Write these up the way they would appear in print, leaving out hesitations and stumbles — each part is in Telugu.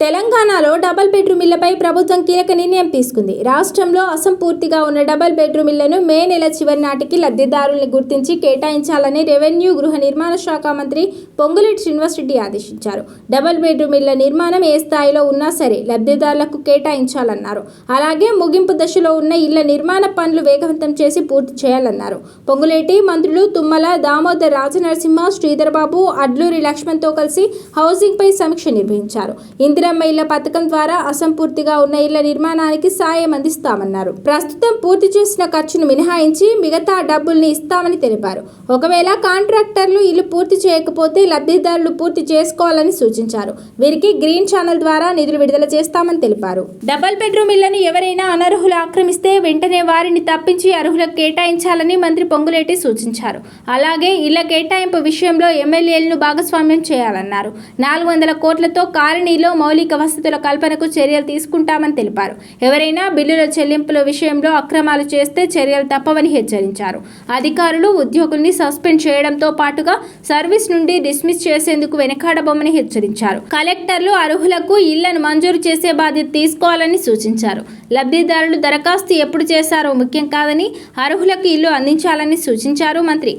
తెలంగాణలో డబుల్ బెడ్రూమ్ ఇళ్లపై ప్రభుత్వం కీలక నిర్ణయం తీసుకుంది. రాష్ట్రంలో అసంపూర్తిగా ఉన్న డబుల్ బెడ్రూమ్ ఇళ్లను మే నెల చివరి నాటికి లబ్ధిదారుల్ని గుర్తించి కేటాయించాలని రెవెన్యూ, గృహ నిర్మాణ శాఖ మంత్రి పొంగులేటి శ్రీనివాసరెడ్డి ఆదేశించారు. డబుల్ బెడ్రూమ్ ఇళ్ల నిర్మాణం ఏ స్థాయిలో ఉన్నా సరే లబ్ధిదారులకు కేటాయించాలన్నారు. అలాగే ముగింపు దశలో ఉన్న ఇళ్ల నిర్మాణ పనులు వేగవంతం చేసి పూర్తి చేయాలన్నారు. పొంగులేటి మంత్రులు తుమ్మల, దామోదర్ రాజనరసింహ, శ్రీధర్బాబు, అడ్లూరి లక్ష్మణ్తో కలిసి హౌసింగ్ పై సమీక్ష నిర్వహించారు. ఇందిరమ్మ ఇళ్ల పథకం ద్వారా అసంపూర్తిగా ఉన్న ఇళ్ల నిర్మాణానికి సాయం అందిస్తామన్నారు. ప్రస్తుతం పూర్తి చేసిన ఖర్చును మినహాయించి మిగతా డబ్బుల్ని ఇస్తామని తెలిపారు. ఒకవేళ కాంట్రాక్టర్లు ఇల్లు పూర్తి చేయకపోతే లబ్ధిదారులు పూర్తి చేసుకోవాలని సూచించారు. వీరికి గ్రీన్ ఛానల్ ద్వారా నిధులు విడుదల చేస్తామని తెలిపారు. డబుల్ బెడ్రూమ్ ఇళ్లను ఎవరైనా అనర్హులు ఆక్రమిస్తే వెంటనే వారిని తప్పించి అర్హులకు కేటాయించాలని మంత్రి పొంగులేటి సూచించారు. అలాగే ఇళ్ల కేటాయింపు విషయంలో ఎమ్మెల్యేలను భాగస్వామ్యం చేయాలన్నారు. 400 కోట్లతో కాలనీలో మౌలిక వసతుల కల్పనకు చర్యలు తీసుకుంటామని తెలిపారు. ఎవరైనా బిల్లుల చెల్లింపుల విషయంలో అక్రమాలు చేస్తే చర్యలు తప్పవని హెచ్చరించారు. అధికారులు, ఉద్యోగుల్ని సస్పెండ్ చేయడంతో పాటుగా సర్వీస్ నుండి డిస్మిస్ చేసేందుకు వెనకాడబొమ్మని హెచ్చరించారు. కలెక్టర్లు అర్హులకు ఇళ్లను మంజూరు చేసే బాధ్యత తీసుకోవాలని సూచించారు. లబ్ధిదారులు దరఖాస్తు ఎప్పుడు చేశారో ముఖ్యం కాదని, అర్హులకు ఇల్లు అందించాలని సూచించారు మంత్రి.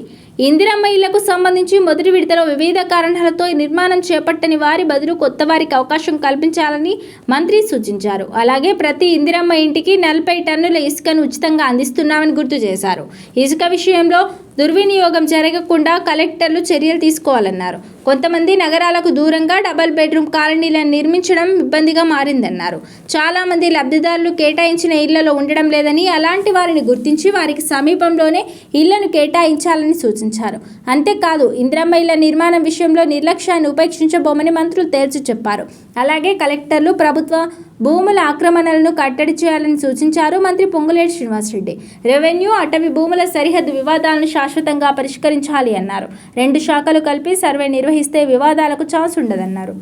ఇందిరమ్మ ఇళ్లకు సంబంధించి మొదటి విడతలో వివిధ కారణాలతో నిర్మాణం చేపట్టని వారి బదులు కొత్త వారికి అవకాశం కల్పించాలని మంత్రి సూచించారు. అలాగే ప్రతి ఇందిరమ్మ ఇంటికి 40 టన్నుల ఇసుకను ఉచితంగా అందిస్తున్నామని గుర్తు చేశారు. ఇసుక విషయంలో దుర్వినియోగం జరగకుండా కలెక్టర్లు చర్యలు తీసుకోవాలన్నారు. కొంతమంది నగరాలకు దూరంగా డబుల్ బెడ్రూమ్ కాలనీలను నిర్మించడం ఇబ్బందిగా మారిందన్నారు. చాలా మంది లబ్ధిదారులు కేటాయించిన ఇళ్లలో ఉండడం లేదని, అలాంటి వారిని గుర్తించి వారికి సమీపంలోనే ఇళ్లను కేటాయించాలని సూచించారు. అంతేకాదు ఇందిరమ్మ ఇళ్ల నిర్మాణం విషయంలో నిర్లక్ష్యాన్ని ఉపేక్షించబోమని మంత్రులు తేల్చి చెప్పారు. అలాగే కలెక్టర్లు ప్రభుత్వ భూముల ఆక్రమణలను కట్టడి చేయాలని సూచించారు మంత్రి పొంగులేటి శ్రీనివాసరెడ్డి. రెవెన్యూ, అటవీ భూముల సరిహద్దు వివాదాలను శాశ్వతంగా పరిష్కరించాలి అన్నారు. 2 శాఖలు కలిపి సర్వే నిర్వహిస్తే వివాదాలకు ఛాన్స్ ఉండదన్నారు.